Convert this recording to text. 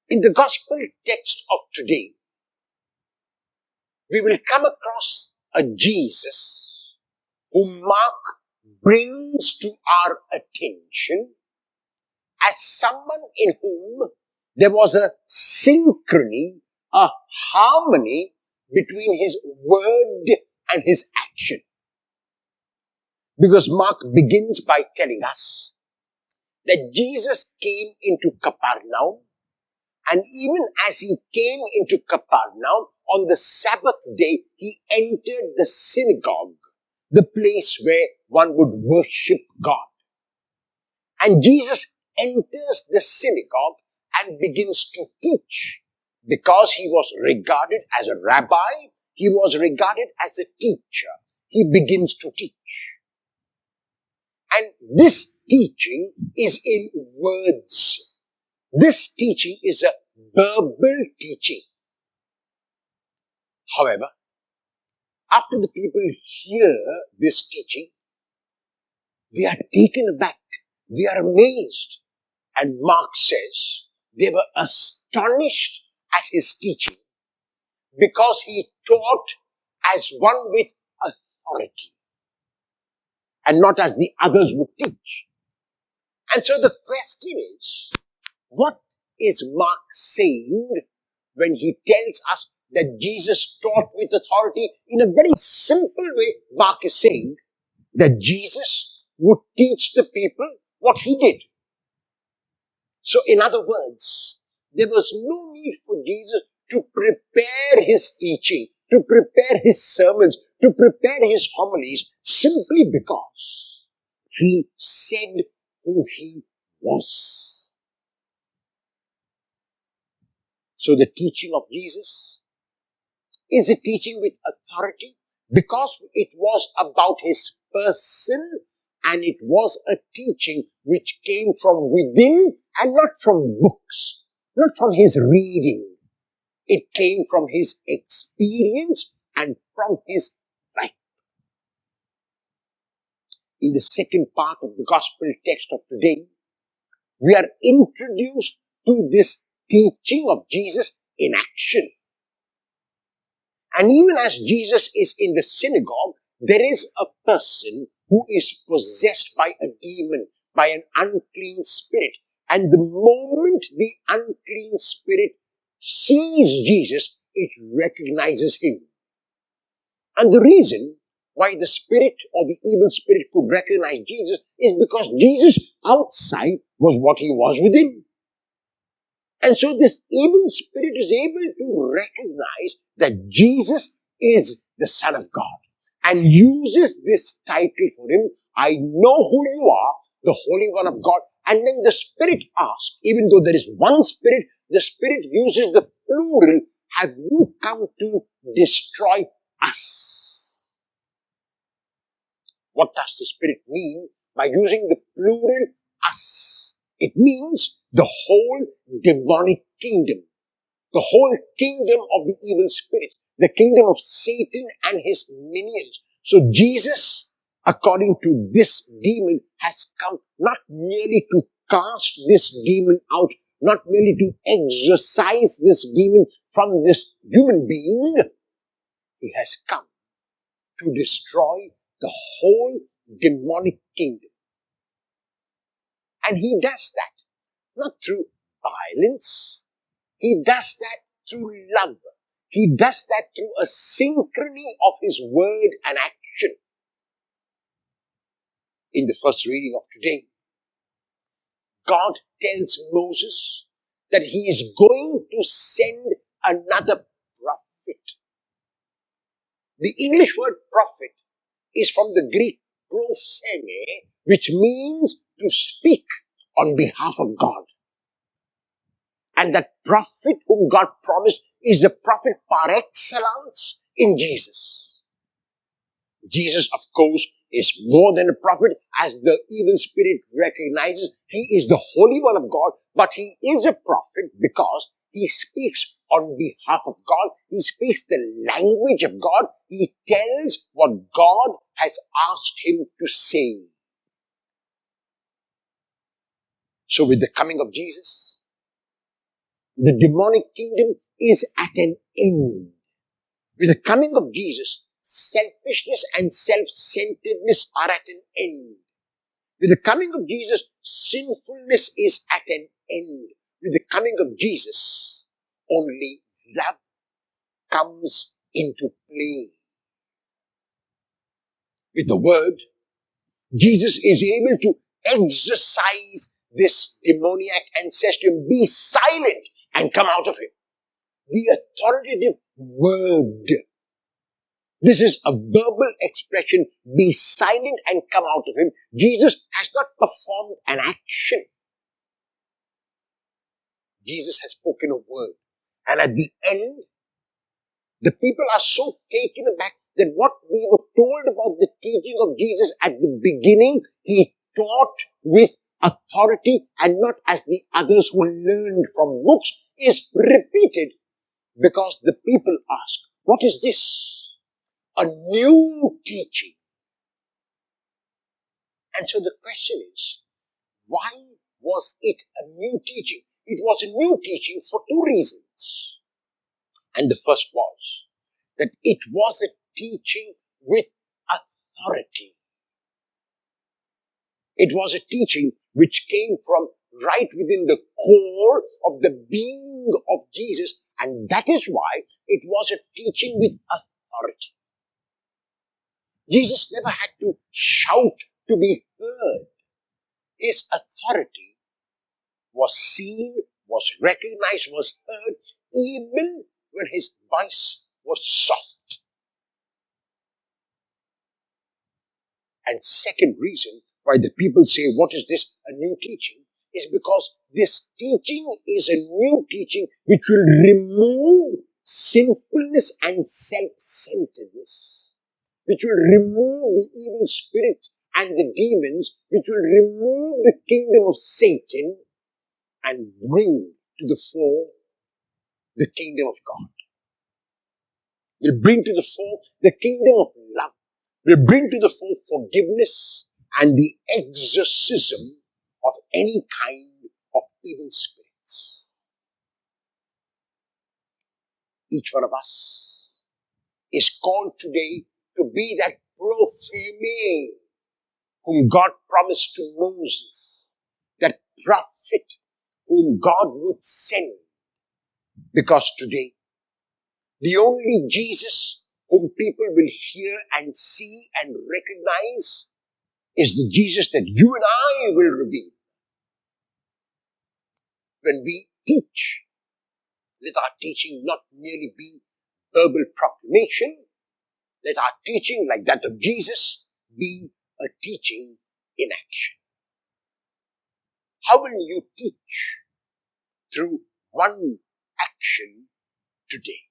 In the gospel text of today, we will come across a Jesus whom Mark brings to our attention as someone in whom there was a synchrony, a harmony between his word and his action. Because Mark begins by telling us that Jesus came into Capernaum, and even as he came into Capernaum, on the Sabbath day, he entered the synagogue, the place where one would worship God. And Jesus enters the synagogue and begins to teach. Because he was regarded as a rabbi, he was regarded as a teacher. He begins to teach. And this teaching is in words. This teaching is a verbal teaching. However, after the people hear this teaching, they are taken aback. They are amazed. And Mark says they were astonished at his teaching because he taught as one with authority and not as the others would teach. And so the question is, what is Mark saying when he tells us that Jesus taught with authority? In a very simple way, Mark is saying that Jesus would teach the people what he did. So in other words, there was no need for Jesus to prepare his teaching, to prepare his sermons, to prepare his homilies, simply because he said who he was. So the teaching of Jesus is a teaching with authority because it was about his person, and it was a teaching which came from within and not from books, not from his reading. It came from his experience and from his life. In the second part of the gospel text of today, we are introduced to this teaching of Jesus in action. And even as Jesus is in the synagogue, there is a person who is possessed by a demon, by an unclean spirit. And the moment the unclean spirit sees Jesus, it recognizes him. And the reason why the spirit or the evil spirit could recognize Jesus is because Jesus outside was what he was within. And so this evil spirit is able to recognize that Jesus is the Son of God and uses this title for him. I know who you are, the Holy One of God. And then the spirit asks, even though there is one spirit, the spirit uses the plural, have you come to destroy us? What does the spirit mean by using the plural us? It means the whole demonic kingdom, the whole kingdom of the evil spirit, the kingdom of Satan and his minions. So Jesus, according to this demon, has come not merely to cast this demon out, not merely to exorcise this demon from this human being. He has come to destroy the whole demonic kingdom. And he does that not through violence. He does that through love. He does that through a synchrony of his word and action. In the first reading of today, God tells Moses that he is going to send another prophet. The English word prophet is from the Greek prophene, which means to speak on behalf of God. And that prophet whom God promised is the prophet par excellence in Jesus. Jesus, of course, is more than a prophet, as the evil spirit recognizes. He is the Holy One of God, but he is a prophet because he speaks on behalf of God. He speaks the language of God. He tells what God has asked him to say. So with the coming of Jesus, The demonic kingdom is at an end. With the coming of Jesus, selfishness and self-centeredness are at an end. With the coming of Jesus, sinfulness is at an end. With the coming of Jesus, only love comes into play. With the word, Jesus is able to exorcise this demoniac and says to him, be silent and come out of him. The authoritative word. This is a verbal expression, be silent and come out of him. Jesus has not performed an action. Jesus has spoken a word. And at the end, the people are so taken aback that what we were told about the teaching of Jesus at the beginning, he taught with authority and not as the others who learned from books, is repeated because the people ask, what is this? A new teaching. And so the question is, why was it a new teaching? It was a new teaching for two reasons. And the first was that it was a teaching with authority. It was a teaching which came from right within the core of the being of Jesus, and that is why it was a teaching with authority. Jesus never had to shout to be heard. His authority was seen, was recognized, was heard, even when his voice was soft. And second reason why the people say, what is this, a new teaching, is because this teaching is a new teaching which will remove sinfulness and self-centeredness, which will remove the evil spirits and the demons, which will remove the kingdom of Satan and bring to the fore the kingdom of God. Will bring to the fore the kingdom of love. Will bring to the fore forgiveness and the exorcism of any kind of evil spirits. Each one of us is called today to be that prophet whom God promised to Moses, that prophet whom God would send. Because today, the only Jesus whom people will hear and see and recognize is the Jesus that you and I will reveal. When we teach, let our teaching not merely be verbal proclamation. Let our teaching, like that of Jesus, be a teaching in action. How will you teach? Through one action today.